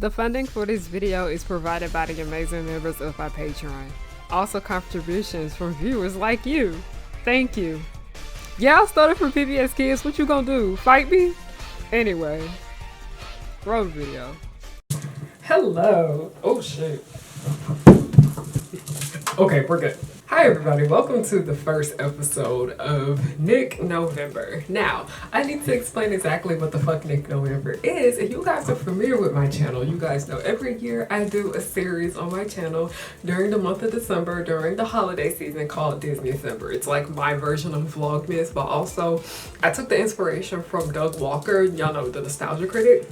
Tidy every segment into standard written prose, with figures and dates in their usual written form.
The funding for this video is provided by the amazing members of my Patreon. Also contributions from viewers like you. Thank you. Yeah, I started from PBS Kids. What you gonna do? Fight me? Anyway, roll the video. Hello. Oh shit. Okay, we're good. Hi everybody, welcome to the first episode of Nick November. Now, I need to explain exactly what the fuck Nick November is. If you guys are familiar with my channel, you guys know every year I do a series on my channel during the month of December, during the holiday season, called Disney December. It's like my version of Vlogmas, but also I took the inspiration from Doug Walker, y'all know, the nostalgia critic.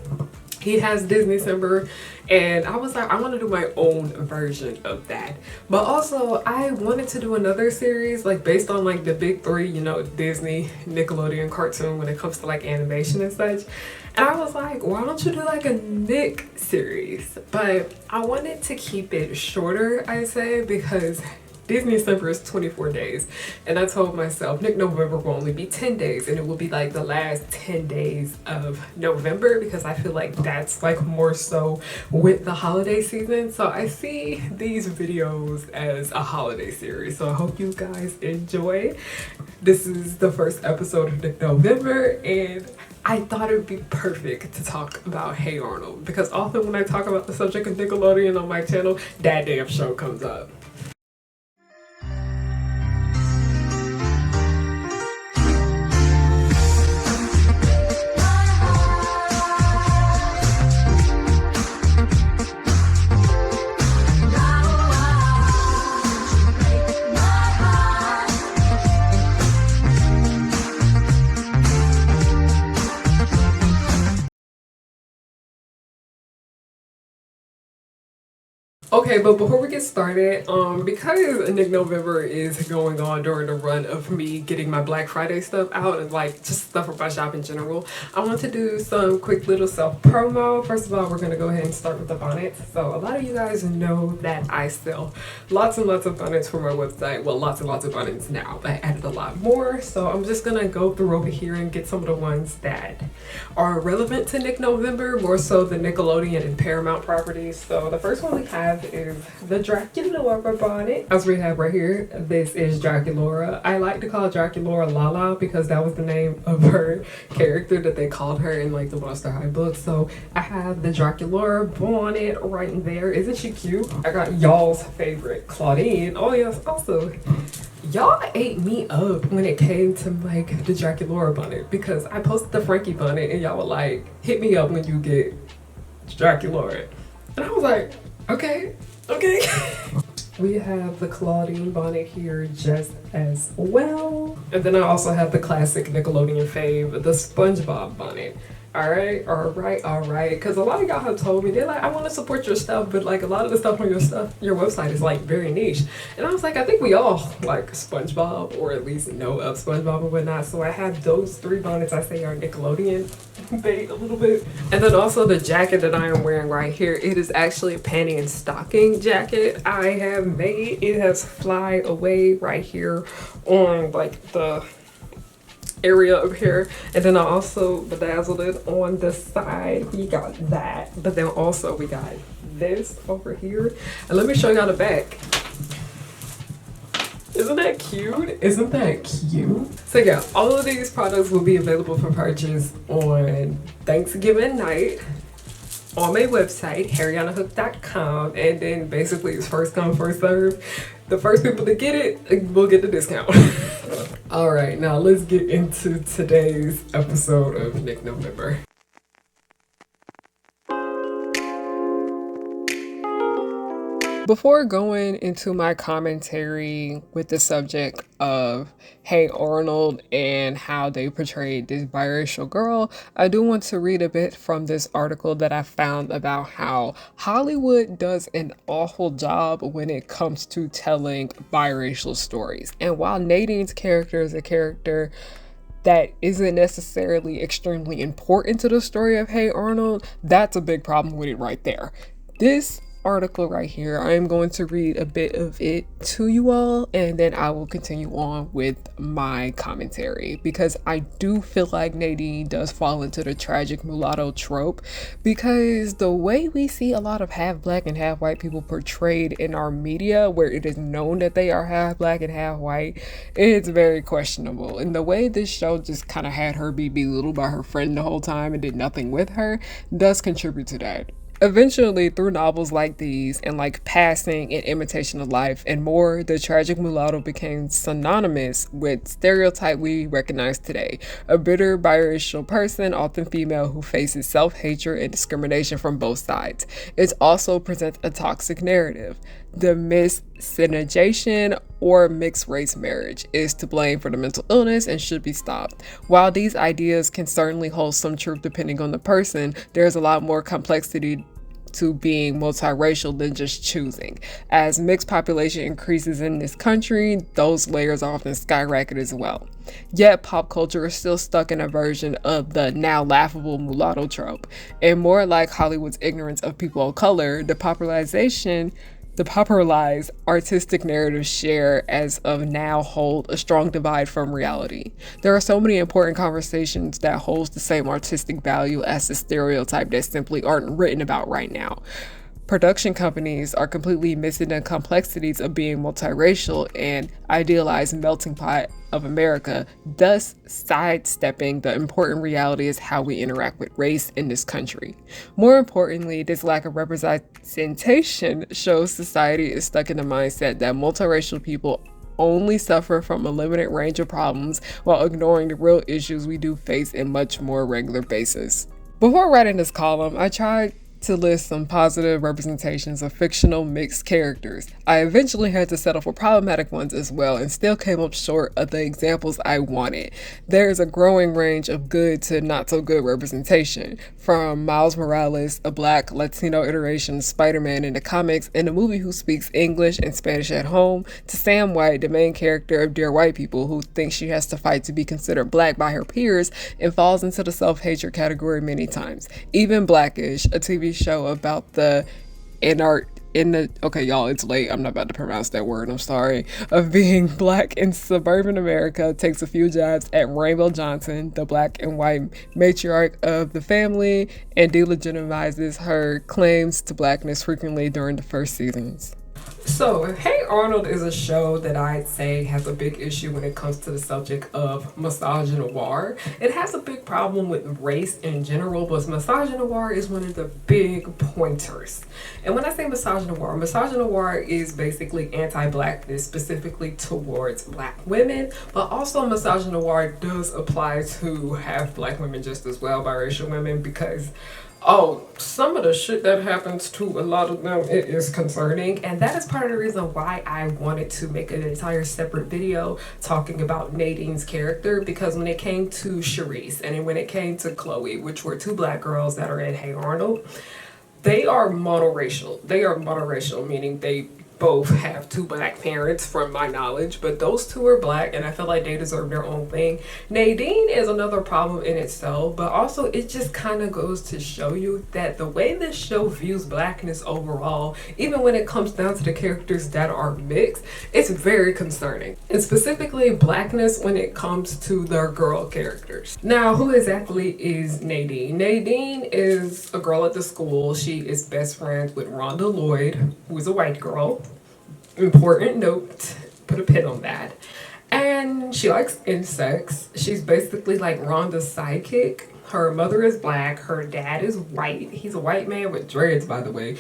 He has Disney December, and I was like, I want to do my own version of that. But also, I wanted to do another series, like based on like the big three, you know, Disney, Nickelodeon, cartoon when it comes to like animation and such. And I was like, why don't you do like a Nick series? But I wanted to keep it shorter, I say, because Disney December is 24 days, and I told myself Nick November will only be 10 days, and it will be like the last 10 days of November, because I feel like that's like more so with the holiday season. So I see these videos as a holiday series, so I hope you guys enjoy. This is the first episode of Nick November, and I thought it would be perfect to talk about Hey Arnold, because often when I talk about the subject of Nickelodeon on my channel, that damn show comes up. Okay, but before we get started, because Nick November is going on during the run of me getting my Black Friday stuff out and like just stuff for my shop in general, I want to do some quick little self promo. First of all, we're gonna go ahead and start with the bonnets. So a lot of you guys know that I sell lots and lots of bonnets for my website. Well, lots and lots of bonnets now, but I added a lot more. So I'm just gonna go through over here and get some of the ones that are relevant to Nick November, more so the Nickelodeon and Paramount properties. So the first one we have is the Draculaura bonnet. As we have right here, this is Draculaura. I like to call Draculaura Lala because that was the name of her character that they called her in like the Monster High book. So I have the Draculaura bonnet right in there. Isn't she cute? I got y'all's favorite, Claudine. Oh yes, also y'all ate me up when it came to like the Draculaura bonnet, because I posted the Frankie bonnet and y'all were like, hit me up when you get Draculaura. And I was like, okay. We have the Claudine bonnet here just as well. And then I also have the classic Nickelodeon fave, the SpongeBob bonnet. All right. Because a lot of y'all have told me, they're like, I want to support your stuff, but like a lot of the stuff on your website is like very niche. And I was like, I think we all like SpongeBob, or at least know of SpongeBob and whatnot. So I have those three bonnets I say are Nickelodeon bait a little bit. And then also the jacket that I am wearing right here, it is actually a panty and stocking jacket I have made. It has fly away right here on like the area of here, and then I also bedazzled it on the side. We got that, but then also we got this over here, and let me show y'all the back. Isn't that cute? So yeah, all of these products will be available for purchase on Thanksgiving night on my website, harryonahook.com, and then basically it's first come, first serve. The first people to get it will get the discount. All right, now let's get into today's episode of Nick November. Before going into my commentary with the subject of Hey Arnold and how they portrayed this biracial girl, I do want to read a bit from this article that I found about how Hollywood does an awful job when it comes to telling biracial stories. And while Nadine's character is a character that isn't necessarily extremely important to the story of Hey Arnold, that's a big problem with it right there. This article right here. I am going to read a bit of it to you all, and then I will continue on with my commentary, because I do feel like Nadine does fall into the tragic mulatto trope, because the way we see a lot of half black and half white people portrayed in our media, where it is known that they are half black and half white, it's very questionable. And the way this show just kind of had her be belittled by her friend the whole time and did nothing with her does contribute to that. Eventually, through novels like these and like Passing and Imitation of Life and more, the tragic mulatto became synonymous with stereotype we recognize today. A bitter biracial person, often female, who faces self-hatred and discrimination from both sides. It also presents a toxic narrative. The miscegenation or mixed race marriage is to blame for the mental illness and should be stopped. While these ideas can certainly hold some truth depending on the person, there's a lot more complexity to being multiracial than just choosing. As mixed population increases in this country, those layers often skyrocket as well. Yet pop culture is still stuck in a version of the now laughable mulatto trope. And more like Hollywood's ignorance of people of color, the popularized artistic narratives share as of now hold a strong divide from reality. There are so many important conversations that holds the same artistic value as the stereotype that simply aren't written about right now. Production companies are completely missing the complexities of being multiracial and idealized melting pot of America, thus sidestepping the important reality is how we interact with race in this country. More importantly, this lack of representation shows society is stuck in the mindset that multiracial people only suffer from a limited range of problems while ignoring the real issues we do face in much more regular basis. Before writing this column, I tried to list some positive representations of fictional mixed characters. I eventually had to settle for problematic ones as well and still came up short of the examples I wanted. There is a growing range of good to not so good representation, from Miles Morales, a black Latino iteration of Spider-Man in the comics and a movie who speaks English and Spanish at home, to Sam White, the main character of Dear White People, who thinks she has to fight to be considered black by her peers and falls into the self-hatred category many times. Even Blackish, a TV show about the okay y'all, it's late, I'm not about to pronounce that word, I'm sorry, of being black in suburban America, takes a few jabs at Rainbow Johnson, the black and white matriarch of the family, and delegitimizes her claims to blackness frequently during the first seasons. So, Hey Arnold is a show that I'd say has a big issue when it comes to the subject of misogynoir. It has a big problem with race in general, but misogynoir is one of the big pointers. And when I say misogynoir is basically anti-blackness, specifically towards black women, but also misogynoir does apply to half black women just as well, biracial women, because some of the shit that happens to a lot of them, it is concerning. And that is part of the reason why I wanted to make an entire separate video talking about Nadine's character, because when it came to Charisse and when it came to Chloe, which were two black girls that are in Hey Arnold, they are monoracial. They are monoracial, meaning they both have two black parents from my knowledge, but those two are black and I feel like they deserve their own thing. Nadine is another problem in itself, but also it just kind of goes to show you that the way this show views blackness overall, even when it comes down to the characters that are mixed, it's very concerning. And specifically blackness when it comes to their girl characters. Now, who exactly is Nadine? Nadine is a girl at the school. She is best friends with Rhonda Lloyd, who is a white girl. Important note, put a pin on that. And she likes insects. She's basically like Rhonda's sidekick. Her mother is black, her dad is white. He's a white man with dreads, by the way.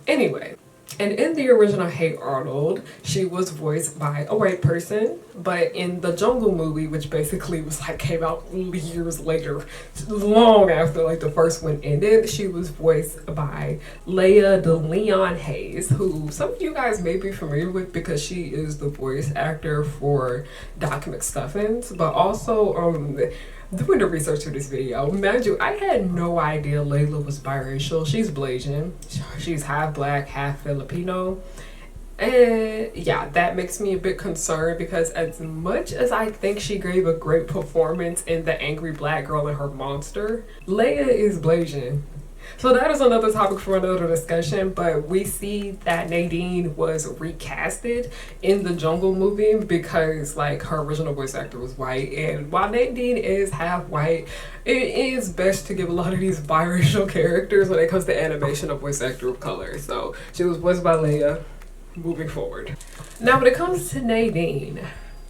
Anyway, and in the original Hey Arnold, she was voiced by a white person, but in the Jungle movie, which basically was like came out years later, long after like the first one ended, she was voiced by Leia DeLeon Hayes, who some of you guys may be familiar with because she is the voice actor for Doc McStuffins, but also doing the research for this video, mind you, I had no idea Layla was biracial. She's Blasian. She's half black, half Filipino. And yeah, that makes me a bit concerned because as much as I think she gave a great performance in The Angry Black Girl and Her Monster, Leia is Blasian. So that is another topic for another discussion, but we see that Nadine was recasted in the Jungle movie because like her original voice actor was white, and while Nadine is half white, it is best to give a lot of these biracial characters when it comes to animation a voice actor of color. So she was voiced by Leia. Moving forward. Now when it comes to Nadine,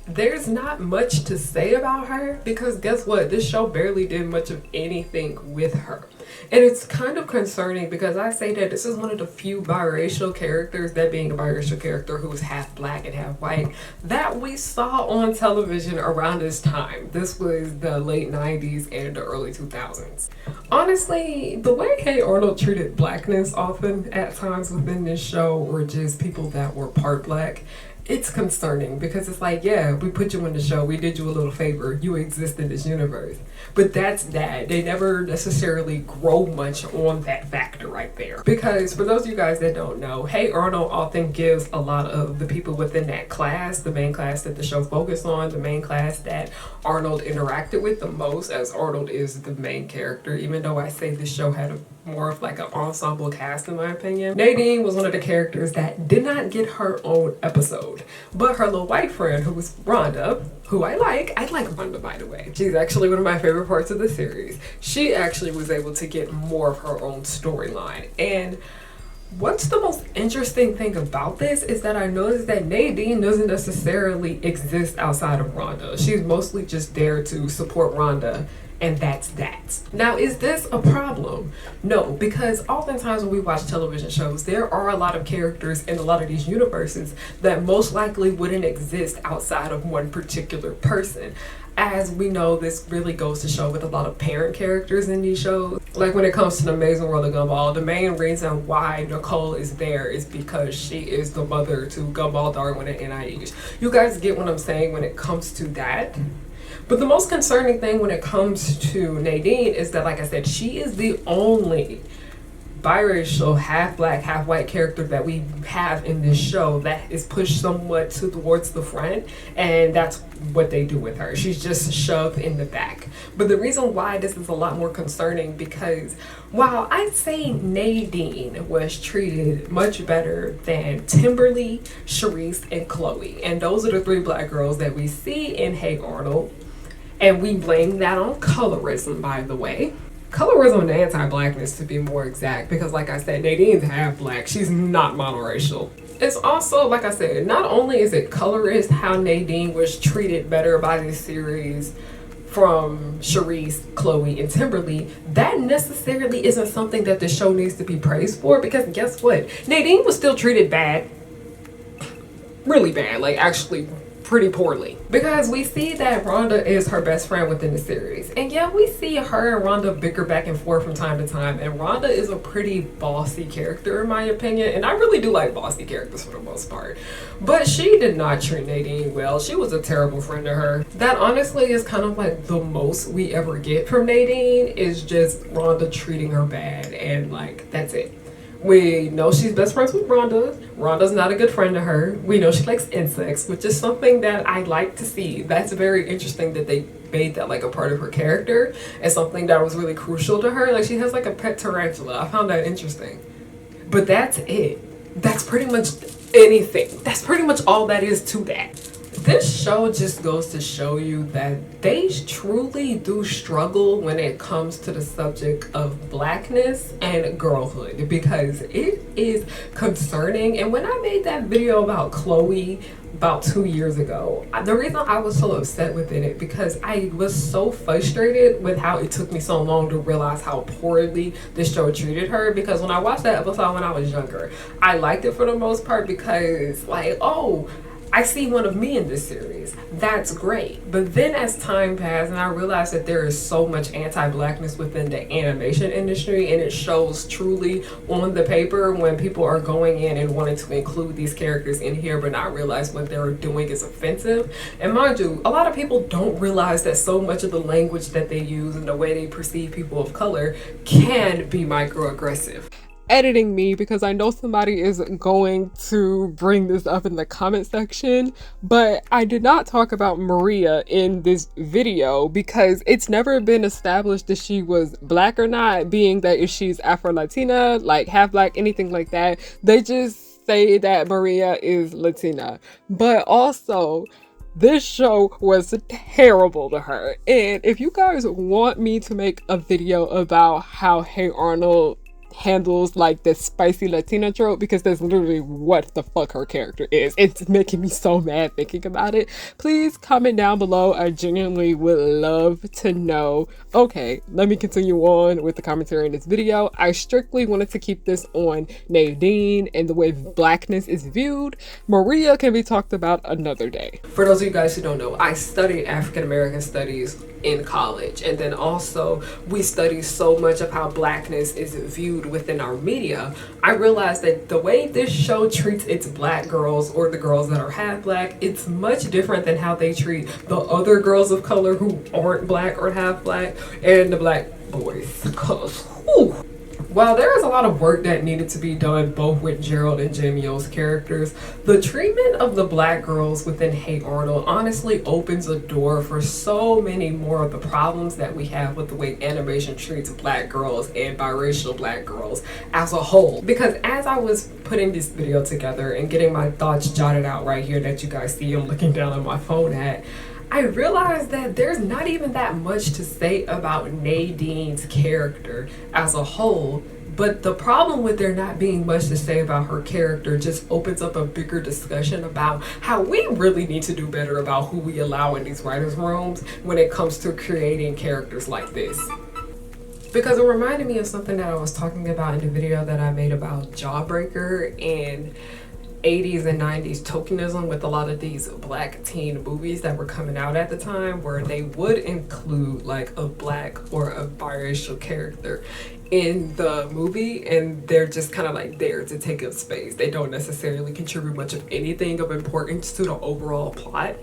there's not much to say about her because guess what? This show barely did much of anything with her. And it's kind of concerning because I say that this is one of the few biracial characters, that being a biracial character who is half black and half white, that we saw on television around this time. This was the late 90s and the early 2000s. Honestly, the way Hey Arnold treated blackness often at times within this show, or just people that were part black, it's concerning because it's like, yeah, we put you in the show, we did you a little favor, you exist in this universe. But that's that. They never necessarily grow much on that factor right there. Because for those of you guys that don't know, Hey Arnold often gives a lot of the people within that class, the main class that the show focused on, the main class that Arnold interacted with the most, as Arnold is the main character, even though I say this show had more of like an ensemble cast in my opinion. Nadine was one of the characters that did not get her own episode, but her little white friend who was Rhonda, who I like Rhonda by the way. She's actually one of my favorite parts of the series. She actually was able to get more of her own storyline. And what's the most interesting thing about this is that I noticed that Nadine doesn't necessarily exist outside of Rhonda. She's mostly just there to support Rhonda, and that's that. Now, is this a problem? No, because oftentimes when we watch television shows, there are a lot of characters in a lot of these universes that most likely wouldn't exist outside of one particular person. As we know, this really goes to show with a lot of parent characters in these shows. Like when it comes to The Amazing World of Gumball, the main reason why Nicole is there is because she is the mother to Gumball, Darwin, and NIH. You guys get what I'm saying when it comes to that? But the most concerning thing when it comes to Nadine is that, like I said, she is the only biracial, half black, half white character that we have in this show that is pushed somewhat towards the front, and that's what they do with her. She's just shoved in the back. But the reason why this is a lot more concerning, because while I'd say Nadine was treated much better than Timberly, Charisse, and Chloe, and those are the three black girls that we see in Hey Arnold, and we blame that on colorism, by the way. Colorism and anti-blackness, to be more exact, because like I said, Nadine's half black. She's not monoracial. It's also, like I said, not only is it colorist how Nadine was treated better by this series from Charisse, Chloe, and Timberly, that necessarily isn't something that the show needs to be praised for, because guess what? Nadine was still treated bad. Really bad, like actually pretty poorly, because we see that Rhonda is her best friend within the series, and yeah, we see her and Rhonda bicker back and forth from time to time, and Rhonda is a pretty bossy character in my opinion, and I really do like bossy characters for the most part, but she did not treat Nadine well. She was a terrible friend to her. That honestly is kind of like the most we ever get from Nadine, is just Rhonda treating her bad, and like that's it. We know she's best friends with Rhonda. Rhonda's not a good friend to her. We know she likes insects, which is something that I like to see. That's very interesting that they made that like a part of her character and something that was really crucial to her. Like she has like a pet tarantula. I found that interesting. But that's it. That's pretty much anything. That's pretty much all that is to that. This show just goes to show you that they truly do struggle when it comes to the subject of blackness and girlhood, because it is concerning. And when I made that video about Chloe about 2 years ago, the reason I was so upset within it, because I was so frustrated with how it took me so long to realize how poorly this show treated her. Because when I watched that episode when I was younger, I liked it for the most part because like, oh, I see one of me in this series. That's great. But then as time passed and I realized that there is so much anti-blackness within the animation industry, and it shows truly on the paper when people are going in and wanting to include these characters in here but not realize what they're doing is offensive. And mind you, a lot of people don't realize that so much of the language that they use and the way they perceive people of color can be microaggressive. editing me because I know somebody is going to bring this up in the comment section, but I did not talk about Maria in this video because it's never been established if she was black or not, being that if she's Afro-Latina, like half black, anything like that. They just say that Maria is Latina. But also, this show was terrible to her. And if you guys want me to make a video about how Hey Arnold handles like this spicy Latina trope, because that's literally what the fuck her character is, it's making me so mad thinking about it, please comment down below. I genuinely would love to know. Okay, let me continue on with the commentary in this video. I strictly wanted to keep this on Nadine and the way blackness is viewed. Maria can be talked about another day. For those of you guys who don't know, I studied African American studies in college, and then also we study so much of how blackness is viewed within our media. I realized that the way this show treats its black girls, or the girls that are half black, it's much different than how they treat the other girls of color who aren't black or half black, and the black boys. Because while there is a lot of work that needed to be done both with Gerald and Jamie-O's characters, the treatment of the black girls within Hey Arnold honestly opens a door for so many more of the problems that we have with the way animation treats black girls and biracial black girls as a whole. Because as I was putting this video together and getting my thoughts jotted out right here that you guys see I'm looking down on my phone at, I realized that there's not even that much to say about Nadine's character as a whole, but the problem with there not being much to say about her character just opens up a bigger discussion about how we really need to do better about who we allow in these writers' rooms when it comes to creating characters like this. Because it reminded me of something that I was talking about in the video that I made about Jawbreaker and 80s and 90s tokenism with a lot of these black teen movies that were coming out at the time, where they would include like a black or a biracial character in the movie, and they're just kind of like there to take up space. They don't necessarily contribute much of anything of importance to the overall plot.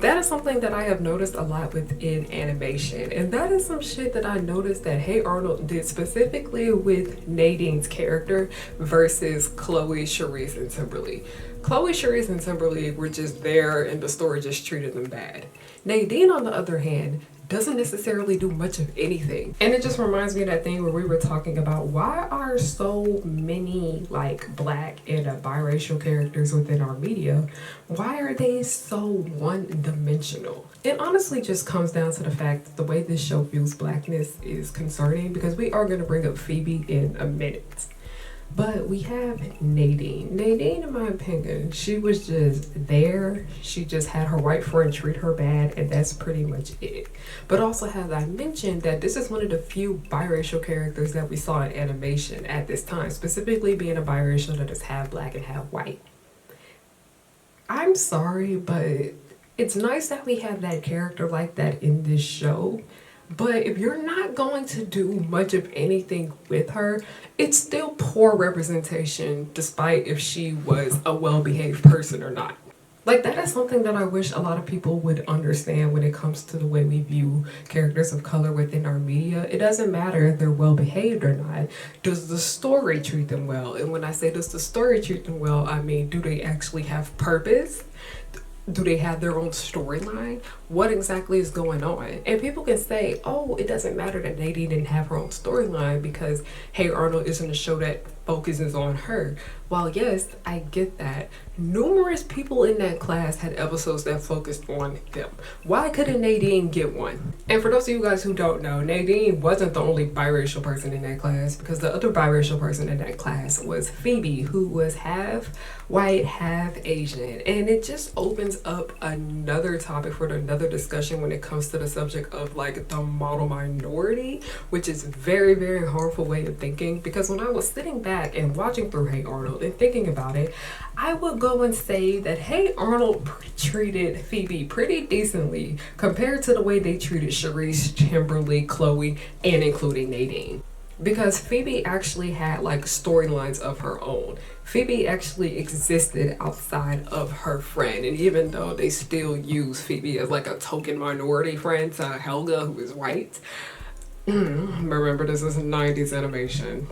That is something that I have noticed a lot within animation, and that is some shit that I noticed that Hey Arnold did specifically with Nadine's character versus Chloe, Charisse, and Timberly. Chloe, Charisse, and Timberly were just there and the story just treated them bad. Nadine, on the other hand, doesn't necessarily do much of anything. And it just reminds me of that thing where we were talking about why are so many like black and biracial characters within our media, why are they so one-dimensional? It honestly just comes down to the fact that the way this show views blackness is concerning, because we are going to bring up Phoebe in a minute. But we have Nadine. Nadine, in my opinion, she was just there. She just had her white friend treat her bad, and that's pretty much it. But also, as I mentioned, that this is one of the few biracial characters that we saw in animation at this time, specifically being a biracial that is half black and half white. I'm sorry, but it's nice that we have that character like that in this show. But if you're not going to do much of anything with her, it's still poor representation, despite if she was a well-behaved person or not. Like, that is something that I wish a lot of people would understand when it comes to the way we view characters of color within our media. It doesn't matter if they're well-behaved or not. Does the story treat them well? And when I say does the story treat them well, I mean, do they actually have purpose? Do they have their own storyline? What exactly is going on? And people can say, oh, it doesn't matter that Nadine didn't have her own storyline because Hey Arnold isn't a show that focuses on her. While yes, I get that, numerous people in that class had episodes that focused on them. Why couldn't Nadine get one? And for those of you guys who don't know, Nadine wasn't the only biracial person in that class, because the other biracial person in that class was Phoebe, who was half white, half Asian. And it just opens up another topic for another discussion when it comes to the subject of like the model minority, which is very, very harmful way of thinking. Because when I was sitting back and watching through Hey Arnold and thinking about it, I would go and say that Hey Arnold treated Phoebe pretty decently compared to the way they treated Charisse, Kimberly, Chloe, and including Nadine. Because Phoebe actually had like storylines of her own. Phoebe actually existed outside of her friend, and even though they still use Phoebe as like a token minority friend to Helga, who is white, remember this is 90s animation.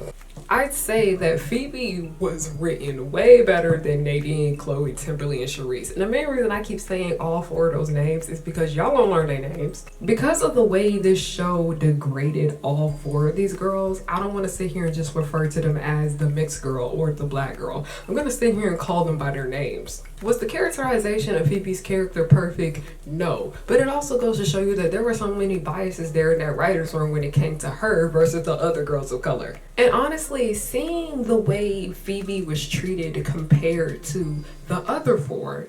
I'd say that Phoebe was written way better than Nadine, Chloe, Timberly, and Charisse. And the main reason I keep saying all four of those names is because y'all don't learn their names. Because of the way this show degraded all four of these girls, I don't want to sit here and just refer to them as the mixed girl or the black girl. I'm going to sit here and call them by their names. Was the characterization of Phoebe's character perfect? No. But it also goes to show you that there were so many biases there in that writer's room when it came to her versus the other girls of color. And honestly, seeing the way Phoebe was treated compared to the other four,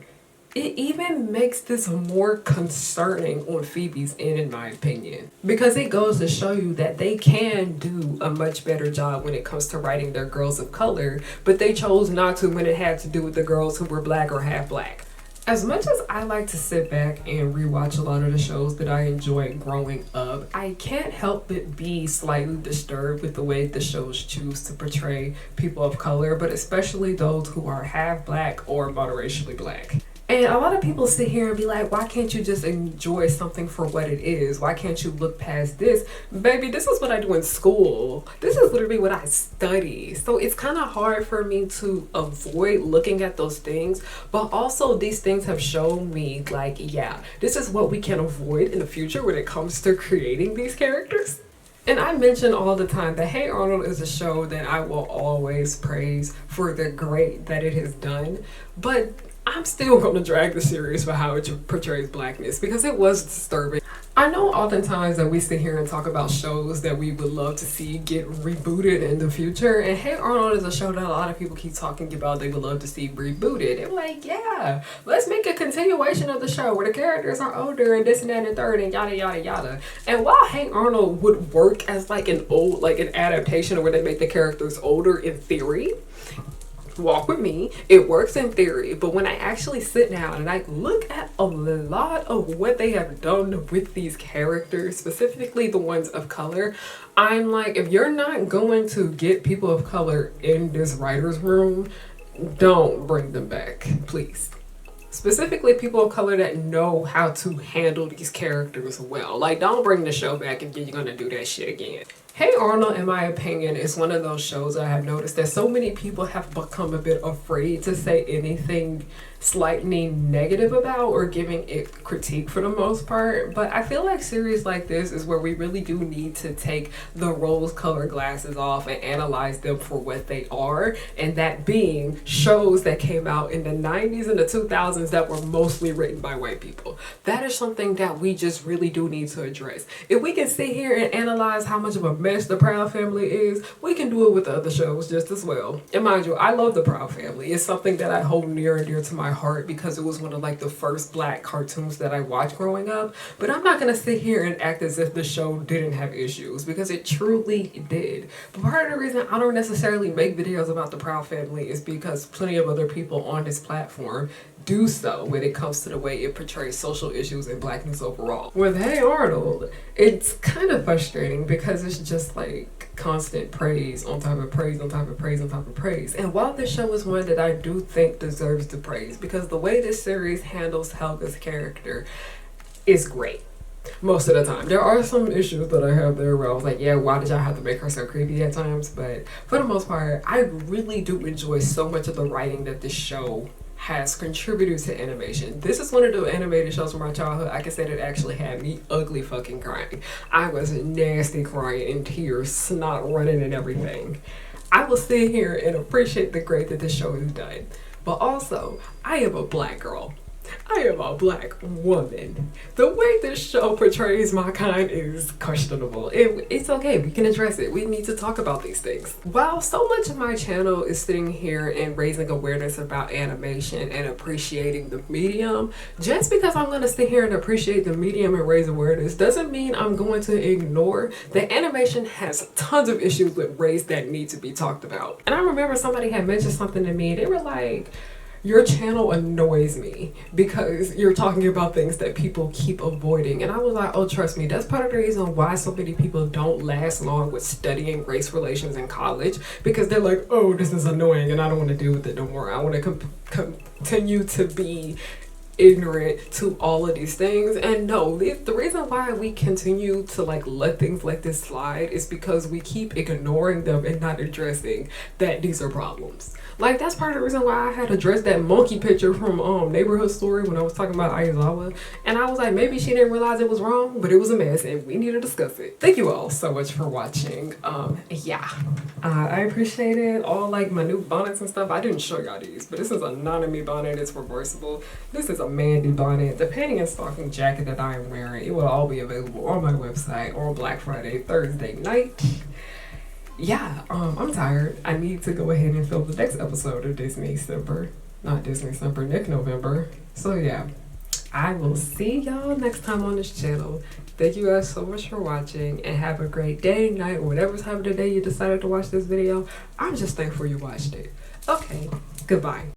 it even makes this more concerning on Phoebe's end, in my opinion. Because it goes to show you that they can do a much better job when it comes to writing their girls of color, but they chose not to when it had to do with the girls who were black or half black. As much as I like to sit back and rewatch a lot of the shows that I enjoyed growing up, I can't help but be slightly disturbed with the way the shows choose to portray people of color, but especially those who are half black or moderacially black. And a lot of people sit here and be like, why can't you just enjoy something for what it is? Why can't you look past this? Baby, this is what I do in school. This is literally what I study. So it's kind of hard for me to avoid looking at those things. But also these things have shown me like, yeah, this is what we can avoid in the future when it comes to creating these characters. And I mention all the time that Hey Arnold is a show that I will always praise for the great that it has done. But I'm still going to drag the series for how it portrays blackness because it was disturbing. I know oftentimes that we sit here and talk about shows that we would love to see get rebooted in the future, and Hey Arnold is a show that a lot of people keep talking about they would love to see rebooted. And like, yeah, let's make a continuation of the show where the characters are older and this and that and the third and yada yada yada. And while Hey Arnold would work as like an adaptation where they make the characters older in theory, walk with me, it works in theory, but when I actually sit down and I look at a lot of what they have done with these characters, specifically the ones of color, I'm like, if you're not going to get people of color in this writer's room, don't bring them back, please. Specifically people of color that know how to handle these characters well. Like, don't bring the show back if you're gonna do that shit again. Hey Arnold, in my opinion, is one of those shows I have noticed that so many people have become a bit afraid to say anything slightly negative about or giving it critique for the most part. But I feel like series like this is where we really do need to take the rose-colored glasses off and analyze them for what they are, and that being shows that came out in the 90s and the 2000s that were mostly written by white people. That is something that we just really do need to address. If we can sit here and analyze how much of a mess the Proud Family is, we can do it with the other shows just as well. And mind you, I love the Proud Family. It's something that I hold near and dear to my heart because it was one of like the first black cartoons that I watched growing up. But I'm not gonna sit here and act as if the show didn't have issues, because it truly did. But part of the reason I don't necessarily make videos about the Proud Family is because plenty of other people on this platform do so when it comes to the way it portrays social issues and blackness overall. With Hey Arnold, it's kind of frustrating because it's just like constant praise on top of praise on top of praise on top of praise. And while this show is one that I do think deserves the praise, because the way this series handles Helga's character is great. Most of the time. There are some issues that I have there where I was like, yeah, why did y'all have to make her so creepy at times? But for the most part, I really do enjoy so much of the writing that this show has contributed to animation. This is one of the animated shows from my childhood I can say that actually had me ugly fucking crying. I was nasty crying in tears, snot running and everything. I will sit here and appreciate the great that this show has done. But also, I am a black girl. I am a black woman. The way this show portrays my kind is questionable. It's okay, we can address it. We need to talk about these things. While so much of my channel is sitting here and raising awareness about animation and appreciating the medium, just because I'm going to sit here and appreciate the medium and raise awareness doesn't mean I'm going to ignore that animation has tons of issues with race that need to be talked about. And I remember somebody had mentioned something to me. They were like, your channel annoys me because you're talking about things that people keep avoiding. And I was like, oh, trust me, that's part of the reason why so many people don't last long with studying race relations in college, because they're like, oh, this is annoying and I don't want to deal with it no more. I want to continue to be ignorant to all of these things. And no, the reason why we continue to like let things like this slide is because we keep ignoring them and not addressing that these are problems. Like, that's part of the reason why I had addressed that monkey picture from Neighborhood Story when I was talking about Aizawa. And I was like, maybe she didn't realize it was wrong, but it was a mess and we need to discuss it. Thank you all so much for watching. I appreciate it. All like my new bonnets and stuff. I didn't show y'all these, but this is a Nanami bonnet. It's reversible. This is a Mandy bonnet. The panty and stocking jacket that I am wearing, it will all be available on my website on Black Friday, Thursday night. Yeah, I'm tired. I need to go ahead and film the next episode of Nick November. So yeah, I will see y'all next time on this channel. Thank you guys so much for watching and have a great day, night, whatever time of the day you decided to watch this video. I'm just thankful you watched it. Okay, goodbye.